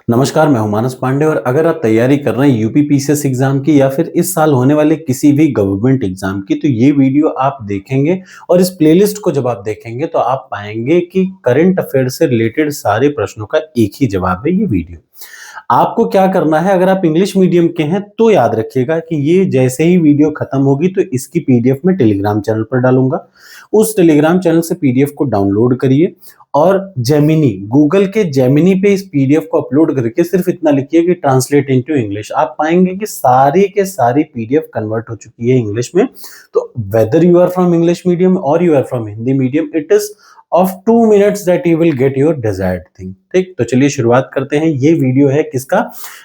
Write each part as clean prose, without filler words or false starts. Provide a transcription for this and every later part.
नमस्कार, मैं हूं मानस पांडे और अगर आप तैयारी कर रहे हैं यूपी पीसीएस एग्जाम की या फिर इस साल होने वाले किसी भी गवर्नमेंट एग्जाम की, तो ये वीडियो आप देखेंगे और इस प्लेलिस्ट को जब आप देखेंगे तो आप पाएंगे कि करंट अफेयर से रिलेटेड सारे प्रश्नों का एक ही जवाब है ये वीडियो। आपको क्या करना है, अगर आप इंग्लिश मीडियम के हैं तो याद रखिएगा कि ये जैसे ही वीडियो खत्म होगी तो इसकी पीडीएफ में टेलीग्राम चैनल पर डालूंगा। उस टेलीग्राम चैनल से पीडीएफ को डाउनलोड करिए और जेमिनी, गूगल के जेमिनी पे इस पीडीएफ को अपलोड करके सिर्फ इतना लिखिए कि ट्रांसलेट इनटू इंग्लिश। आप पाएंगे कि सारी के सारी पीडीएफ कन्वर्ट हो चुकी है इंग्लिश में। तो whether you are from English medium और you are from Hindi medium, it is of 2 minutes that you will get your desired thing. ठीक, तो चलिए शुरुआत करते हैं। ये वीडियो है किसका?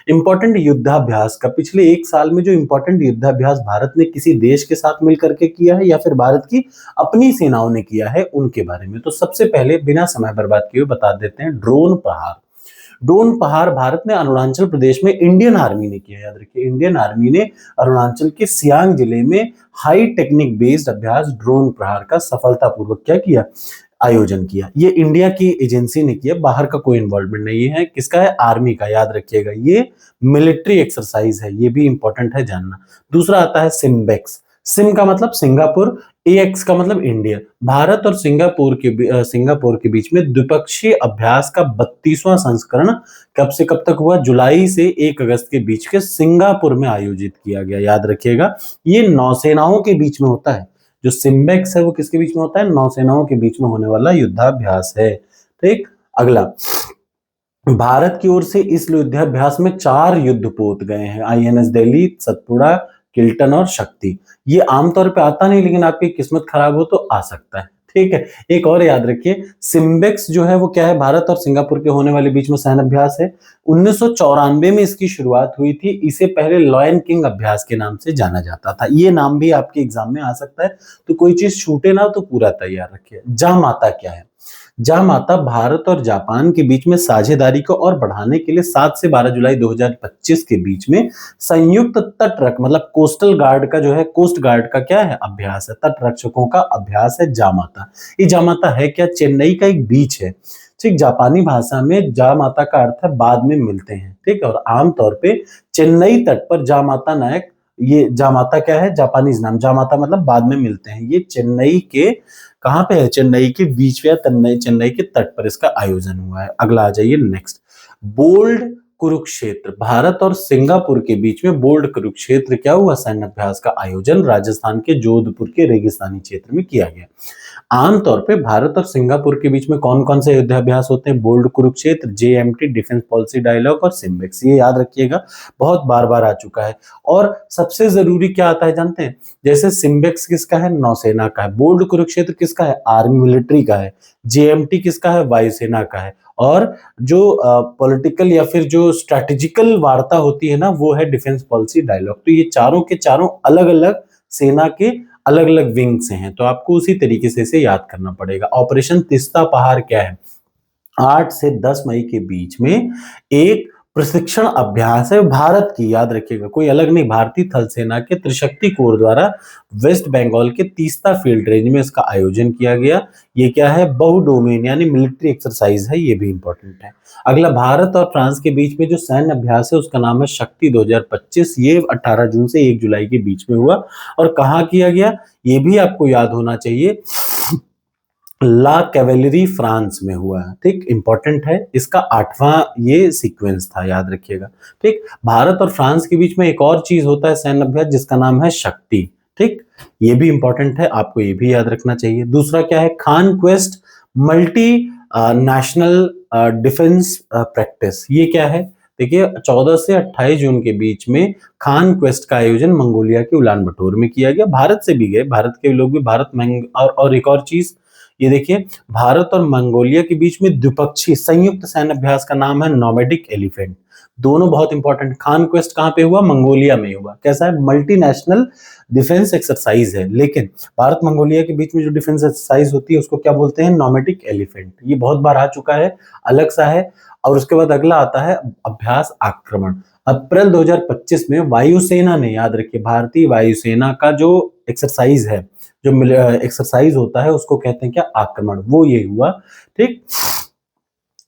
इंपॉर्टेंट युद्धाभ्यास का। पिछले एक साल में जो इंपॉर्टेंट युद्धाभ्यास भारत ने किसी देश के साथ मिलकर के किया है या फिर भारत की अपनी सेनाओं ने किया है, उनके बारे में। तो सबसे पहले बिना समय बर्बाद किए बता देते हैं, ड्रोन प्रहार। ड्रोन प्रहार भारत ने अरुणाचल प्रदेश में इंडियन आर्मी ने किया। याद रखिए, इंडियन आर्मी ने अरुणाचल के सियांग जिले में हाई टेक्निक बेस्ड अभ्यास ड्रोन प्रहार का सफलतापूर्वक क्या किया? आयोजन किया। ये इंडिया की एजेंसी ने किया, बाहर का कोई इन्वॉल्वमेंट नहीं है। किसका है? आर्मी का। याद रखिएगा, ये मिलिट्री एक्सरसाइज है, ये भी इंपॉर्टेंट है जानना। दूसरा आता है सिम्बेक्स। सिम का मतलब सिंगापुर, एएक्स का मतलब इंडिया। भारत और सिंगापुर के बीच में द्विपक्षीय अभ्यास का 32वां संस्करण कब से कब तक हुआ? जुलाई से 1 अगस्त के बीच के सिंगापुर में आयोजित किया गया। याद रखिएगा, ये नौसेनाओं के बीच में होता है। जो सिम्बेक्स है वो किसके बीच में होता है? नौसेनाओं के बीच में होने वाला युद्धाभ्यास है। ठीक, अगला, भारत की ओर से इस युद्धाभ्यास में 4 युद्धपोत गए हैं, आईएनएस दिल्ली, सतपुड़ा, किल्टन और शक्ति। ये आमतौर पे आता नहीं, लेकिन आपकी किस्मत खराब हो तो आ सकता है। ठीक है, एक और याद रखिए, सिम्बेक्स जो है वो क्या है? भारत और सिंगापुर के होने वाले बीच में सैन्य अभ्यास है। 1994 में इसकी शुरुआत हुई थी। इसे पहले लॉयन किंग अभ्यास के नाम से जाना जाता था। ये नाम भी आपके एग्जाम में आ सकता है, तो कोई चीज छूटे ना तो पूरा तैयार रखिए। जामाता क्या है? जामाता भारत और जापान के बीच में साझेदारी को और बढ़ाने के लिए 7 से 12 जुलाई 2025 के बीच में संयुक्त तटरक्षक मतलब कोस्टल गार्ड का जो है, कोस्ट गार्ड का क्या है? अभ्यास है, तटरक्षकों का अभ्यास है जामाता। ये जामाता है क्या? चेन्नई का एक बीच है। ठीक, जापानी भाषा में जामाता का अर्थ है बाद में मिलते हैं। ठीक है, और आमतौर पे चेन्नई तट पर जामाता नायक, ये जामाता क्या है? जापानीज नाम। जामाता मतलब बाद में मिलते हैं। ये चेन्नई के कहाँ पे है? चेन्नई के बीच या चेन्नई के तट पर इसका आयोजन हुआ है। अगला आ जाइए, नेक्स्ट, बोल्ड कुरुक्षेत्र। भारत और सिंगापुर के बीच में बोल्ड कुरुक्षेत्र क्या हुआ? सैन्य अभ्यास का आयोजन राजस्थान के जोधपुर के रेगिस्तानी क्षेत्र में किया गया। आमतौर पे भारत और सिंगापुर के बीच में कौन कौन से युद्धाभ्यास होते हैं? Bold Kurukshetra, JMT defence policy dialogue और सिम्बेक्स। ये याद रखिएगा, बहुत बार बार आ चुका है। और सबसे जरूरी क्या आता है जानते हैं? जैसे सिम्बेक्स किसका है? नौसेना का है। बोल्ड कुरुक्षेत्र किसका है? आर्मी मिलिट्री का है। जेएमटी किसका है? वायुसेना का है। और जो पॉलिटिकल या फिर जो स्ट्रेटेजिकल वार्ता होती है ना, वो है डिफेंस पॉलिसी डायलॉग। तो ये चारों के चारों अलग अलग सेना के अलग अलग विंग से हैं, तो आपको उसी तरीके से इसे याद करना पड़ेगा। ऑपरेशन तिस्ता पहाड़ क्या है? 8 से 10 मई के बीच में एक प्रशिक्षण अभ्यास है भारत की। याद रखिएगा, कोई अलग नहीं, भारतीय थल सेना के त्रिशक्ति कोर द्वारा वेस्ट बंगाल के तीस्ता फील्ड रेंज में इसका आयोजन किया गया। ये क्या है? बहु डोमेन यानी मिलिट्री एक्सरसाइज है, ये भी इंपॉर्टेंट है। अगला, भारत और फ्रांस के बीच में जो सैन्य अभ्यास है उसका नाम है शक्ति 2025। ये 18 जून से 1 जुलाई के बीच में हुआ। और कहाँ किया गया? ये भी आपको याद होना चाहिए, ला कैवेलरी फ्रांस में हुआ है। ठीक, इंपॉर्टेंट है, इसका 8वां ये सीक्वेंस था, याद रखिएगा। ठीक, भारत और फ्रांस के बीच में एक और चीज होता है सैन्य अभ्यास, जिसका नाम है शक्ति। ठीक, ये भी इंपॉर्टेंट है, आपको ये भी याद रखना चाहिए। दूसरा क्या है? Khan quest multi national defence practice. ये क्या है? देखिए, 14 से 28 जून के बीच में खान क्वेस्ट का आयोजन मंगोलिया के उलान बटोर में किया गया। भारत से भी गए, भारत के लोग भी भारत और एक और चीज, ये देखिए, भारत और मंगोलिया के बीच में द्विपक्षीय संयुक्त सैन्य अभ्यास का नाम है नोमैडिक एलिफेंट। दोनों बहुत इंपॉर्टेंट। खान क्वेस्ट कहाँ पे हुआ? मंगोलिया में हुआ। कैसा है? मल्टीनेशनल डिफेंस एक्सरसाइज है, लेकिन भारत मंगोलिया के बीच में जो डिफेंस एक्सरसाइज होती है उसको क्या बोलते हैं? Nomadic elephant. ये बहुत बार आ चुका है, अलग सा है। और उसके बाद अगला आता है अभ्यास आक्रमण। अप्रैल 2025 में वायुसेना ने, याद रखिए, भारतीय वायुसेना का जो एक्सरसाइज है, जो एक्सरसाइज होता है उसको कहते हैं क्या? आक्रमण। वो ये हुआ। ठीक,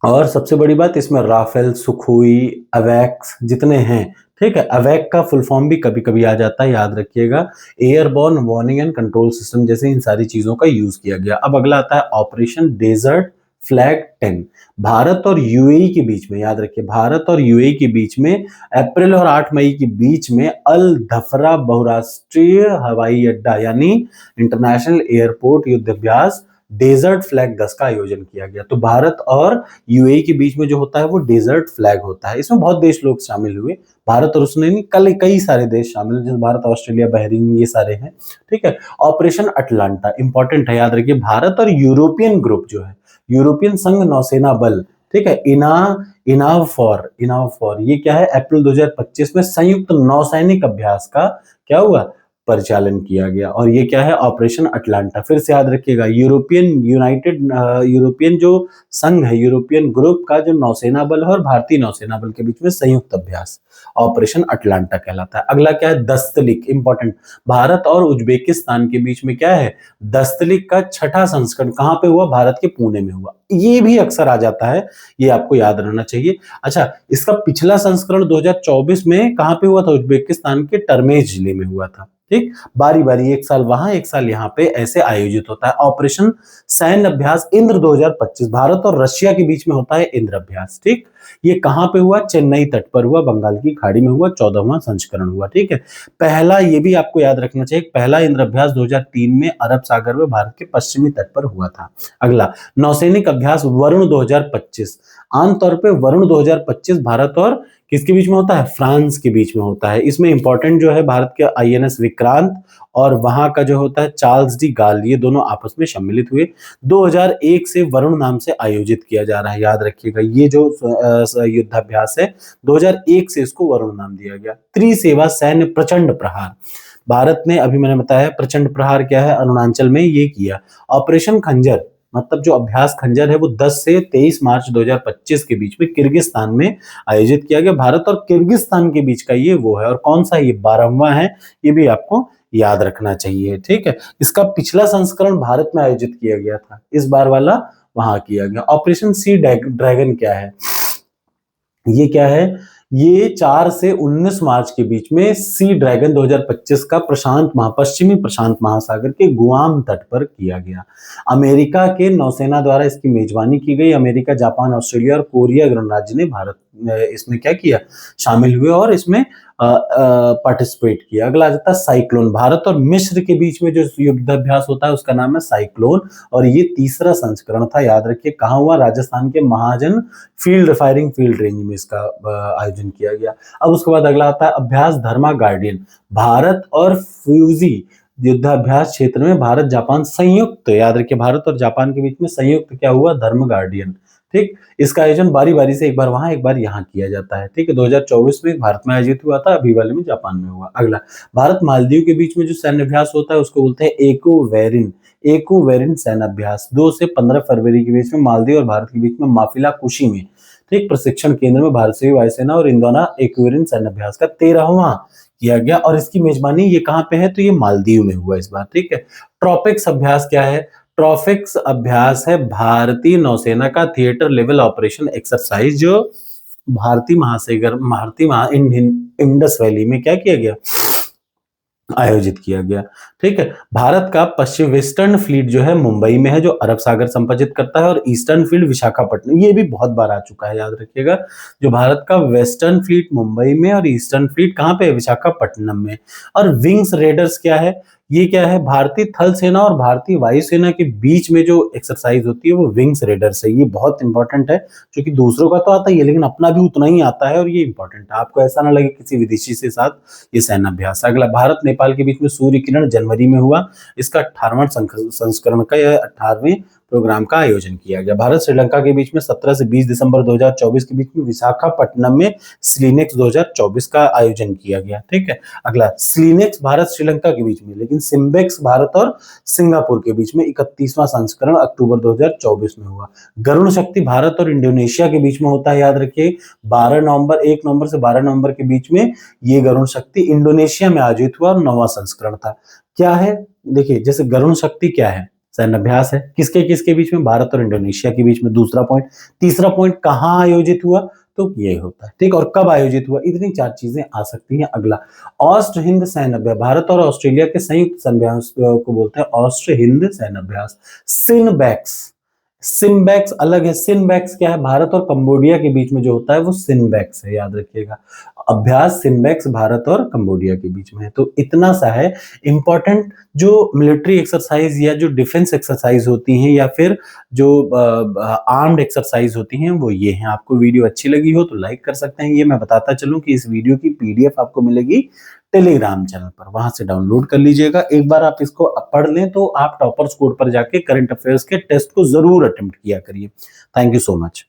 और सबसे बड़ी बात इसमें राफेल, सुखोई, अवैक्स जितने हैं, ठीक है, अवैक का फुल फॉर्म भी कभी कभी आ जाता है, याद रखिएगा। Airborne warning and control system जैसे इन सारी चीजों का यूज किया गया। अब अगला आता है ऑपरेशन डेजर्ट फ्लैग 10। भारत और यूएई के बीच में, याद रखिए, भारत और यूएई के बीच में अप्रैल और 8 मई के बीच में अल धफरा बहुराष्ट्रीय हवाई अड्डा यानी इंटरनेशनल एयरपोर्ट युद्धाभ्यास डेजर्ट फ्लैग 10 का आयोजन किया गया। तो भारत और यूएई के बीच में जो होता है वो डेजर्ट फ्लैग होता है। इसमें बहुत देश लोग शामिल हुए, भारत और उसने नहीं, कल कई सारे देश शामिल, जैसे भारत, ऑस्ट्रेलिया, बहरीन, ये सारे हैं, ठीक है। ऑपरेशन अटलांटा इंपॉर्टेंट है, याद रखिए, भारत और यूरोपियन ग्रुप जो है, यूरोपियन संघ नौसेना बल, ठीक है, इनाव फॉर ये क्या है, अप्रैल 2025 में संयुक्त नौसैनिक अभ्यास का क्या हुआ, परिचालन किया गया। और ये क्या है, ऑपरेशन अटलांटा। फिर से याद रखिएगा, यूरोपियन जो संघ है, यूरोपियन ग्रुप का जो नौसेना बल है और भारतीय नौसेना बल के बीच में संयुक्त अभ्यास ऑपरेशन अटलांटा कहलाता है। अगला क्या है, दस्तलिक इंपॉर्टेंट, भारत और उज्बेकिस्तान के बीच में क्या है, दस्तलिक का छठा संस्करण कहां पे हुआ, भारत के पुणे में हुआ। ये भी अक्सर आ जाता है, ये आपको याद रहना चाहिए। अच्छा, इसका पिछला संस्करण 2024 में कहां पे हुआ था, उज्बेकिस्तान के टर्मेज जिले में हुआ था, ठीक। बारी बारी, एक साल वहां एक साल यहाँ पे ऐसे आयोजित होता है। ऑपरेशन सैन्य अभ्यास इंद्र 2025 भारत और रशिया के बीच में होता है इंद्र अभ्यास, ठीक। ये कहां पे हुआ, चेन्नई तट पर हुआ, बंगाल की खाड़ी में हुआ, 14वां संस्करण हुआ, ठीक है। पहला, ये भी आपको याद रखना चाहिए, पहला इंद्र अभ्यास 2003 में अरब सागर में भारत के पश्चिमी तट पर हुआ था। अगला नौसैनिक अभ्यास वरुण 2025, आमतौर पे वरुण 2025 भारत और किसके बीच में होता है, फ्रांस के बीच में होता है। इसमें इंपॉर्टेंट जो है भारत के आईएनएस विक्रांत और वहां का जो होता है चार्ल्स डी गाल, ये दोनों आपस में सम्मिलित हुए। 2001 से वरुण नाम से आयोजित किया जा रहा है, याद रखिएगा, ये जो युद्धाभ्यास है 2001 से इसको वरुण नाम दिया गया। त्रिसेवा सैन्य प्रचंड प्रहार, भारत ने, अभी मैंने बताया प्रचंड प्रहार क्या है, अरुणाचल में ये किया। ऑपरेशन खंजर, मतलब जो अभ्यास खंजर है वो 10 से 23 मार्च 2025 के बीच में किर्गिस्तान में आयोजित किया गया। भारत और किर्गिस्तान के बीच का ये वो है, और कौन सा, ये 12वां है, ये भी आपको याद रखना चाहिए, ठीक है। इसका पिछला संस्करण भारत में आयोजित किया गया था, इस बार वाला वहां किया गया। ऑपरेशन सी ड्रैगन क्या है, ये क्या है, ये 4 से 19 मार्च के बीच में सी ड्रैगन 2025 का पश्चिमी प्रशांत महासागर के गुआम तट पर किया गया। अमेरिका के नौसेना द्वारा इसकी मेजबानी की गई। अमेरिका, जापान, ऑस्ट्रेलिया और कोरिया गणराज्य ने भारत इसमें क्या किया, शामिल हुए और इसमें पार्टिसिपेट किया। अगला आ जाता है साइक्लोन, भारत और मिस्र के बीच में जो युद्धाभ्यास होता है उसका नाम है साइक्लोन, और ये तीसरा संस्करण था, याद रखिए। कहाँ हुआ, राजस्थान के महाजन फायरिंग फील्ड रेंज में इसका आयोजन किया गया। अब उसके बाद अगला आता है अभ्यास धर्मा गार्डियन, भारत और फ्यूजी युद्धाभ्यास क्षेत्र में भारत जापान संयुक्त, याद रखिए, भारत और जापान के बीच में संयुक्त क्या हुआ, धर्म गार्डियन, ठीक। इसका आयोजन बारी बारी से एक बार वहां एक बार यहाँ किया जाता है, ठीक है। 2024 में भारत में आयोजित हुआ था, अभी वाले में जापान में हुआ। अगला, भारत मालदीव के बीच में जो सैन्य अभ्यास होता है उसको बोलते हैं एको वेरिन सैन्य अभ्यास। 2 से 15 फरवरी के बीच में मालदीव और भारत के बीच में माफिला कुशी में, ठीक, प्रशिक्षण केंद्र में भारतीय वायुसेना और इंडोना एको वेरिन सैन्य अभ्यास का 13वां किया गया, और इसकी मेजबानी ये कहां पे है, तो ये मालदीव में हुआ इस बार, ठीक है। ट्रॉपिक्स अभ्यास क्या है, ट्रॉपिक्स अभ्यास है भारतीय नौसेना का थिएटर लेवल ऑपरेशन एक्सरसाइज, जो इंडस वैली में क्या किया गया, आयोजित किया गया, ठीक है। भारत का पश्चिम वेस्टर्न फ्लीट जो है मुंबई में है, जो अरब सागर संपादित करता है, और ईस्टर्न फ्लीट विशाखापट्टनम, ये भी बहुत बार आ चुका है, याद रखिएगा। जो भारत का वेस्टर्न फ्लीट मुंबई में और ईस्टर्न फ्लीट कहां पे है, विशाखापट्टनम में। और विंग्स रेडर्स क्या है, ये क्या है, भारतीय थल सेना और भारतीय वायुसेना के बीच में जो एक्सरसाइज होती है वो विंग्स रेडर्स है। ये बहुत इंपॉर्टेंट है, क्योंकि दूसरों का तो आता ही है लेकिन अपना भी उतना ही आता है, और ये इंपॉर्टेंट है, आपको ऐसा ना लगे किसी विदेशी से साथ ये सैन्य अभ्यास। अगला, भारत नेपाल के बीच में सूर्य किरण जनवरी में हुआ, इसका 18वां संस्करण का, यह 18वें प्रोग्राम का आयोजन किया गया। भारत श्रीलंका के बीच में 17 से 20 दिसंबर 2024 के बीच में विशाखापट्टनम में स्लीनेक्स 2024 का आयोजन किया गया, ठीक है। अगला, स्लीनेक्स भारत श्रीलंका के बीच में, लेकिन सिम्बेक्स भारत और सिंगापुर के बीच में 31वां संस्करण अक्टूबर 2024 में हुआ। गरुण शक्ति भारत और इंडोनेशिया के बीच में होता है, याद रखिए, 1 नवंबर से 12 नवंबर के बीच में ये गरुण शक्ति इंडोनेशिया में आयोजित हुआ और 9वां संस्करण था। क्या है, देखिए, जैसे गरुण शक्ति क्या है, सैन्य अभ्यास है। किसके किसके बीच में? भारत और इंडोनेशिया के बीच में, दूसरा पॉइंट। तीसरा पॉइंट, कहाँ आयोजित हुआ? तो ये होता है, ठीक। और कब आयोजित हुआ? इतनी 4 चीजें आ सकती हैं। अगला, ऑस्ट हिंद सैन्य अभ्यास, भारत और ऑस्ट्रेलिया के संयुक्त सैन्य अभ्यास को बोलते हैं ऑस्ट हिंद सैन्य अभ्यास। सिनबैक्स, सिम्बैक्स अलग है। सिनबैक्स क्या है? भारत और कंबोडिया के बीच में जो होता है वो सिनबैक्स है, याद रखिएगा। अभ्यास सिम्बैक्स भारत और कंबोडिया के बीच में है। तो इतना सा है इंपॉर्टेंट। जो मिलिट्री एक्सरसाइज या जो डिफेंस एक्सरसाइज होती हैं या फिर जो आर्म्ड एक्सरसाइज होती हैं वो ये हैं। आपको वीडियो अच्छी लगी हो तो लाइक कर सकते हैं। ये मैं बताता चलूं कि इस वीडियो की पीडीएफ आपको मिलेगी टेलीग्राम चैनल पर, वहां से डाउनलोड कर लीजिएगा। एक बार आप इसको पढ़ लें तो आप टॉपर्स कोड पर जाके करंट अफेयर्स के टेस्ट को जरूर अटेम्प्ट किया करिए। Thank you so much.